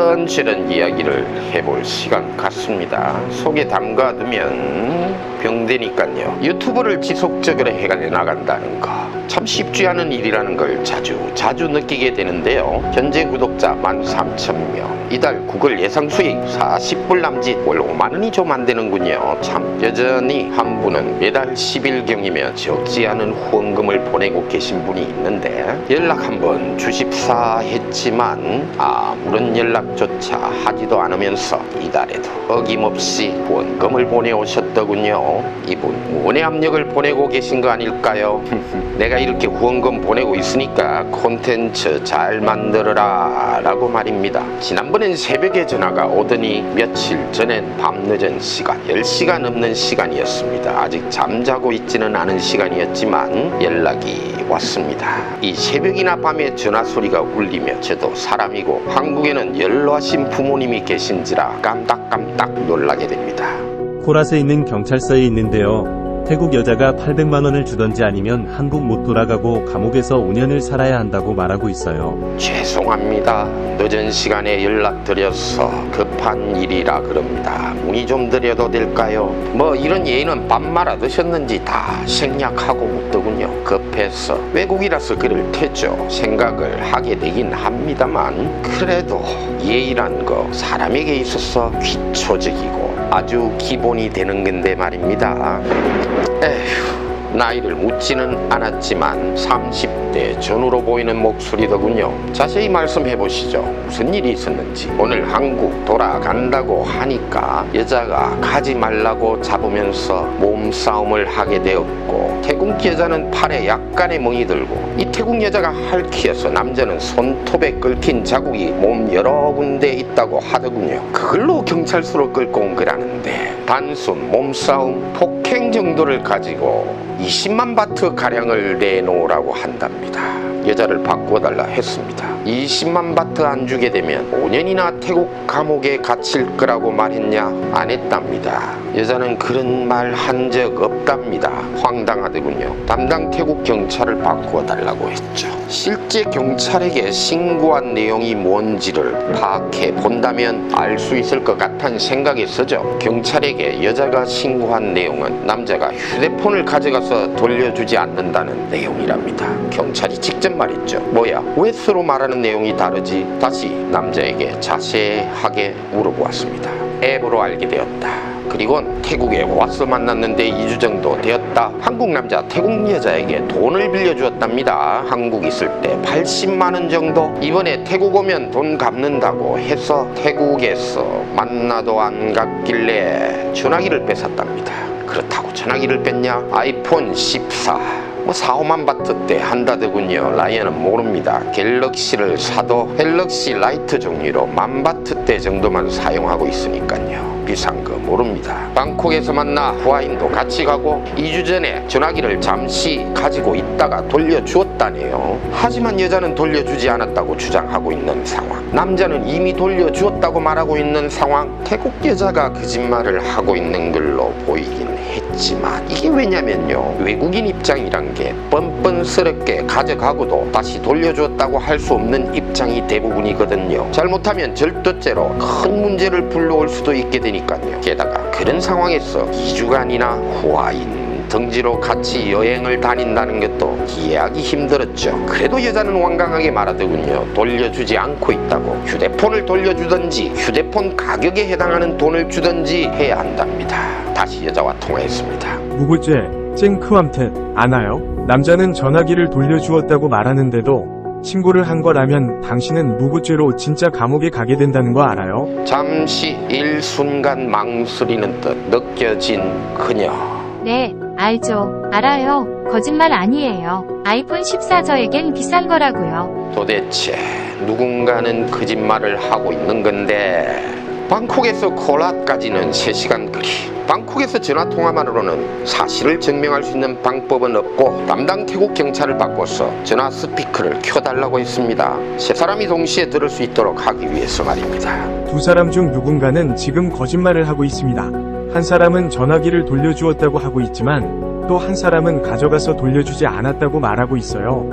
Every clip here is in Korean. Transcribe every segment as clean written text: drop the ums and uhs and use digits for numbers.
이런저런 이야기를 해볼 시간 같습니다. 속에 담가두면 병되니까요. 유튜브를 지속적으로 해나간다는 거 참 쉽지 않은 일이라는 걸 자주 느끼게 되는데요. 현재 구독자 13,000명, 이달 구글 예상 수익 40불 남짓, 월 5만원이 좀 안되는군요. 참 여전히 한 분은 매달 10일경이면 적지 않은 후원금을 보내고 계신 분이 있는데, 연락 한번 주십사 했지만 아무런 연락조차 하지도 않으면서 이달에도 어김없이 후원금을 보내오셨더군요. 이분 무언의 압력을 보내고 계신 거 아닐까요? 내가 이렇게 후원금 보내고 있으니까 콘텐츠 잘 만들어라 라고 말입니다. 지난번엔 새벽에 전화가 오더니 며칠 전엔 밤늦은 시간, 10시가 넘는 시간이었습니다. 아직 잠자고 있지는 않은 시간이었지만 연락이 왔습니다. 이 새벽이나 밤에 전화 소리가 울리며 저도 사람이고 한국에는 연로하신 부모님이 계신지라 깜빡깜빡 놀라게 됩니다. 코랏에 있는 경찰서에 있는데요. 태국 여자가 800만원을 주던지 아니면 한국 못 돌아가고 감옥에서 5년을 살아야 한다고 말하고 있어요. 죄송합니다. 늦은 시간에 연락드려서 급한 일이라 그럽니다. 문의 좀 드려도 될까요? 뭐 이런 예의는 밥 말아 드셨는지 다 생략하고 묻더군요. 급해서 외국이라서 그럴 테죠. 생각을 하게 되긴 합니다만, 그래도 예의란 거 사람에게 있어서 기초적이고 아주 기본이 되는 건데 말입니다. 에휴, 나이를 묻지는 않았지만 30대 전후로 보이는 목소리더군요. 자세히 말씀해 보시죠. 무슨 일이 있었는지. 오늘 한국 돌아간다고 하니까 여자가 가지 말라고 잡으면서 몸싸움을 하게 되었고, 태국 여자는 팔에 약간의 멍이 들고, 이 태국 여자가 할퀴어서 남자는 손톱에 긁힌 자국이 몸 여러 군데 있다고 하더군요. 그걸로 경찰서로 끌고 온 거라는데, 단순 몸싸움, 폭행 정도를 가지고 20만 바트 가량을 내놓으라고 한답니다. 여자를 바꿔달라 했습니다. 20만 바트 안 주게 되면 5년이나 태국 감옥에 갇힐 거라고 말했냐? 안 했답니다. 여자는 그런 말 한 적 없답니다. 황당하더군요. 담당 태국 경찰을 바꿔달라고 했죠. 실제 경찰에게 신고한 내용이 뭔지를 파악해 본다면 알 수 있을 것 같다는 생각했었죠. 경찰에게 여자가 신고한 내용은 남자가 휴대폰을 가져가서 돌려주지 않는다는 내용이랍니다. 경찰이 직접 말했죠. 뭐야, 왜 서로 말하는 내용이 다르지? 다시 남자에게 자세하게 물어보았습니다. 앱으로 알게 되었다. 그리곤 태국에 와서 만났는데 2주 정도 되었다. 한국 남자 태국 여자에게 돈을 빌려주었답니다. 한국 있을 때 80만원 정도. 이번에 태국 오면 돈 갚는다고 해서 태국에서 만나도 안 갔길래 전화기를 뺏었답니다. 그렇다고 전화기를 뺐냐? 아이폰 14 4, 5만 바트대 한다더군요. 라이언은 모릅니다. 갤럭시를 사도 갤럭시 라이트 종류로 10,000바트대 정도만 사용하고 있으니까요. 비싼 거 모릅니다. 방콕에서 만나 후아인도 같이 가고 2주 전에 전화기를 잠시 가지고 있다가 돌려주었다네요. 하지만 여자는 돌려주지 않았다고 주장하고 있는 상황, 남자는 이미 돌려주었다고 말하고 있는 상황. 태국 여자가 거짓말을 하고 있는 걸로 보이긴 했지만, 이게 왜냐면요, 외국인 입장이란 게 뻔뻔스럽게 가져가고도 다시 돌려주었다고 할 수 없는 입장이 대부분이거든요. 잘못하면 절도죄로 큰 문제를 불러올 수도 있게 되니까요. 게다가 그런 상황에서 2주간이나 후아인 등지로 같이 여행을 다닌다는 것도 이해하기 힘들었죠. 그래도 여자는 완강하게 말하더군요. 돌려주지 않고 있다고. 휴대폰을 돌려주든지 휴대폰 가격에 해당하는 돈을 주든지 해야 한답니다. 다시 여자와 통화했습니다. 무구죄, 쨍크암텟, 아나요? 남자는 전화기를 돌려주었다고 말하는데도 신고를 한 거라면 당신은 무구죄로 진짜 감옥에 가게 된다는 거 알아요? 잠시 일순간 망설이는 듯 느껴진 그녀. 네, 알죠. 알아요. 거짓말 아니에요. 아이폰 14 저에겐 비싼 거라고요. 도대체 누군가는 거짓말을 하고 있는 건데, 방콕에서 코랏까지는 3시간 거리. 방콕에서 전화통화만으로는 사실을 증명할 수 있는 방법은 없고, 담당 태국 경찰을 바꿔서 전화 스피커를 켜달라고 했습니다. 세 사람이 동시에 들을 수 있도록 하기 위해서 말입니다. 두 사람 중 누군가는 지금 거짓말을 하고 있습니다. 한 사람은 전화기를 돌려주었다고 하고 있지만 또 한 사람은 가져가서 돌려주지 않았다고 말하고 있어요.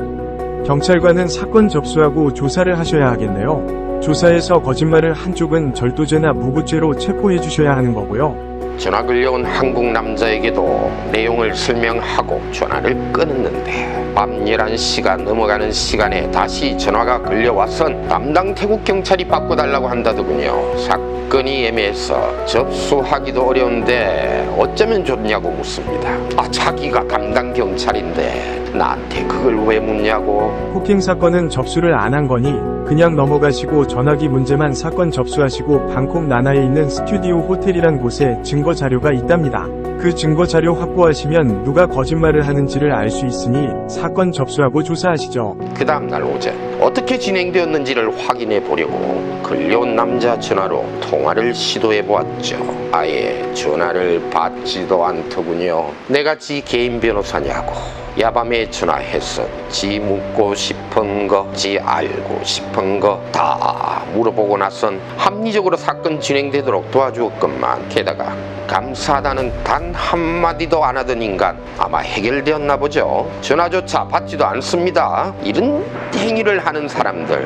경찰관은 사건 접수하고 조사를 하셔야 하겠네요. 조사에서 거짓말을 한 쪽은 절도죄나 무고죄로 체포해 주셔야 하는 거고요. 전화 걸려온 한국 남자에게도 내용을 설명하고 전화를 끊었는데 밤 11시가 넘어가는 시간에 다시 전화가 걸려와선 담당 태국 경찰이 바꿔달라고 한다더군요. 사건이 애매해서 접수하기도 어려운데 어쩌면 좋냐고 묻습니다. 자기가 담당 경찰인데 나한테 그걸 왜 묻냐고. 폭행 사건은 접수를 안 한 거니 그냥 넘어가시고 전화기 문제만 사건 접수하시고 방콕 나나에 있는 스튜디오 호텔이란 곳에 증거 자료가 있답니다. 그 증거 자료 확보하시면 누가 거짓말을 하는지를 알 수 있으니 사건 접수하고 조사하시죠. 그 다음날 오전 어떻게 진행되었는지를 확인해 보려고 걸려온 남자 전화로 통화를 시도해 보았죠. 아예 전화를 받지도 않더군요. 내가 지 개인 변호사냐고 야밤에 전화해서 지 묻고 싶은 거, 지 알고 싶은 거 다 물어보고 나선 합리적으로 사건 진행되도록 도와주었건만 게다가 감사하다는 단 한마디도 안 하던 인간 아마 해결되었나 보죠. 전화조차 받지도 않습니다. 이런 행위를 하는 사람들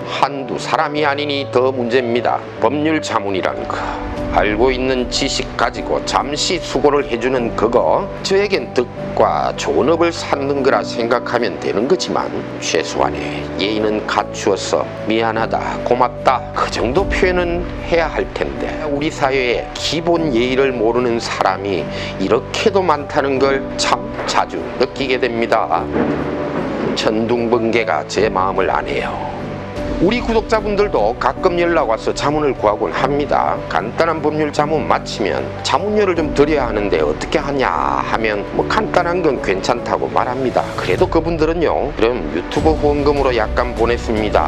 한두 사람이 아니니 더 문제입니다. 법률 자문이란 거 알고 있는 지식 가지고 잠시 수고를 해주는 그거 저에겐 득과 좋은 업을 쌓는 거라 생각하면 되는 거지만 최소한의 예의는 갖추어서 미안하다 고맙다 그 정도 표현은 해야 할 텐데 우리 사회에 기본 예의를 모르는 사람이 이렇게도 많다는 걸 참 자주 느끼게 됩니다. 천둥번개가 제 마음을 아네요. 우리 구독자분들도 가끔 연락 와서 자문을 구하곤 합니다. 간단한 법률 자문 마치면 자문료를 좀 드려야 하는데 어떻게 하냐 하면 뭐 간단한 건 괜찮다고 말합니다. 그래도 그분들은요 그럼 유튜브 후원금으로 약간 보냈습니다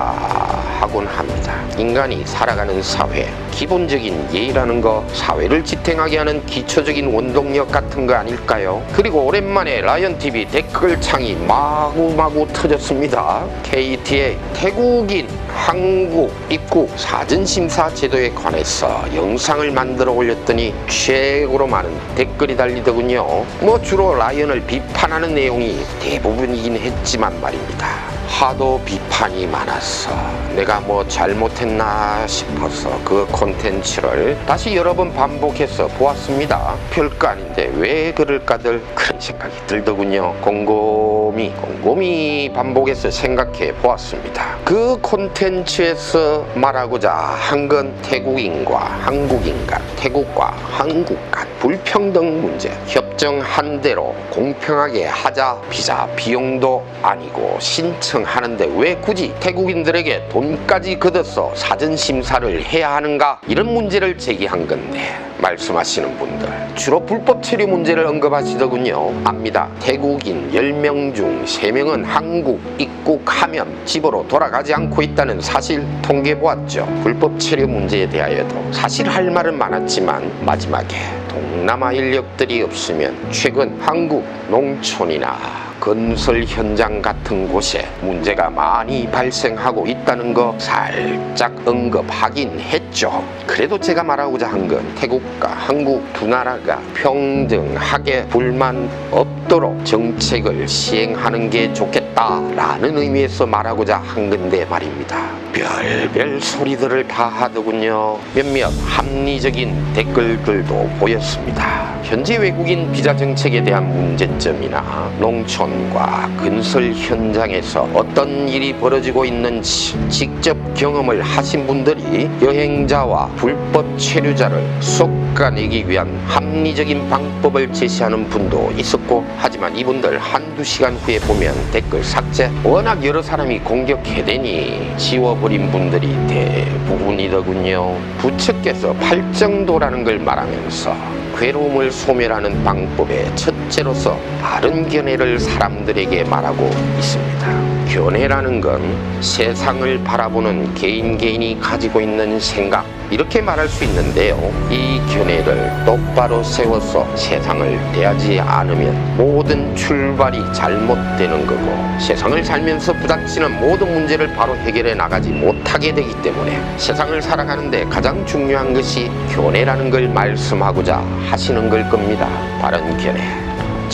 하곤 합니다. 인간이 살아가는 사회 기본적인 예의라는 거 사회를 지탱하게 하는 기초적인 원동력 같은 거 아닐까요? 그리고 오랜만에 라이언TV 댓글창이 마구마구 터졌습니다. KTA 태국인 한국 입국 사전심사 제도에 관해서 영상을 만들어 올렸더니 최고로 많은 댓글이 달리더군요. 뭐 주로 라이언을 비판하는 내용이 대부분이긴 했지만 말입니다. 하도 비판이 많아서 내가 뭐 잘못했나 싶어서 그 콘텐츠를 다시 여러 번 반복해서 보았습니다. 별거 아닌데 왜 그럴까들 그런 생각이 들더군요. 곰곰이 반복해서 생각해 보았습니다. 그 콘텐츠에서 말하고자 한 건 태국인과 한국인 간, 태국과 한국 간 불평등 문제 협정한 대로 공평하게 하자. 비자 비용도 아니고 신청하는데 왜 굳이 태국인들에게 돈까지 걷어서 사전심사를 해야 하는가, 이런 문제를 제기한 건데 말씀하시는 분들 주로 불법 체류 문제를 언급하시더군요. 압니다. 태국인 10명 중 3명은 한국 입국하면 집으로 돌아가지 않고 있다는 사실 통계 보았죠. 불법 체류 문제에 대하여도 사실 할 말은 많았지만 마지막에 동남아 인력들이 없으면 최근 한국 농촌이나 건설 현장 같은 곳에 문제가 많이 발생하고 있다는 거 살짝 언급하긴 했죠. 그래도 제가 말하고자 한 건 태국과 한국 두 나라가 평등하게 불만 없도록 정책을 시행하는 게 좋겠다라는 의미에서 말하고자 한 건데 말입니다. 별별 소리들을 다 하더군요. 몇몇 합리적인 댓글들도 보였습니다. 현재 외국인 비자 정책에 대한 문제점이나 농촌과 건설 현장에서 어떤 일이 벌어지고 있는지 직접 경험을 하신 분들이 여행자와 불법 체류자를 솎아내기 위한 합리적인 방법을 제시하는 분도 있었고, 하지만 이분들 한두 시간 후에 보면 댓글 삭제, 워낙 여러 사람이 공격해대니 지워버린 분들이 대부분이더군요. 부처께서 팔정도라는 걸 말하면서 괴로움을 소멸하는 방법의 첫째로서 바른 견해를 사람들에게 말하고 있습니다. 견해라는 건 세상을 바라보는 개인이 가지고 있는 생각, 이렇게 말할 수 있는데요. 이 견해를 똑바로 세워서 세상을 대하지 않으면 모든 출발이 잘못되는 거고, 세상을 살면서 부닥치는 모든 문제를 바로 해결해 나가지 못하게 되기 때문에 세상을 살아가는데 가장 중요한 것이 견해라는 걸 말씀하고자 하시는 걸 겁니다. 바른 견해.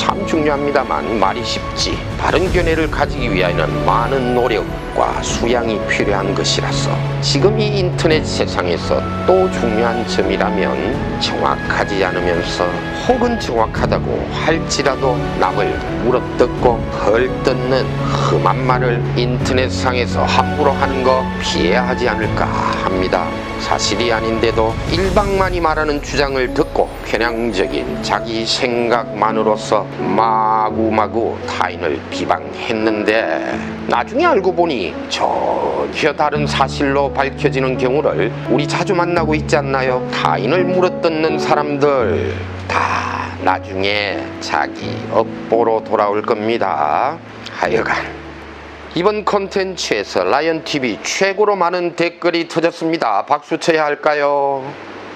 참 중요합니다만 말이 쉽지. 바른 견해를 가지기 위하여는 많은 노력과 수양이 필요한 것이라서 지금 이 인터넷 세상에서 또 중요한 점이라면 정확하지 않으면서 혹은 정확하다고 할지라도 남을 물어뜯고 헐뜯는 험한 말을 인터넷상에서 함부로 하는 거 피해야 하지 않을까 합니다. 사실이 아닌데도 일방만이 말하는 주장을 듣고 편향적인 자기 생각만으로서 마구마구 타인을 비방했는데 나중에 알고 보니 전혀 다른 사실로 밝혀지는 경우를 우리 자주 만나고 있지 않나요? 타인을 물어뜯는 사람들 다 나중에 자기 업보로 돌아올 겁니다. 하여간 이번 콘텐츠에서 라이언TV 최고로 많은 댓글이 터졌습니다. 박수 쳐야 할까요?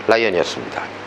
라이언이었습니다.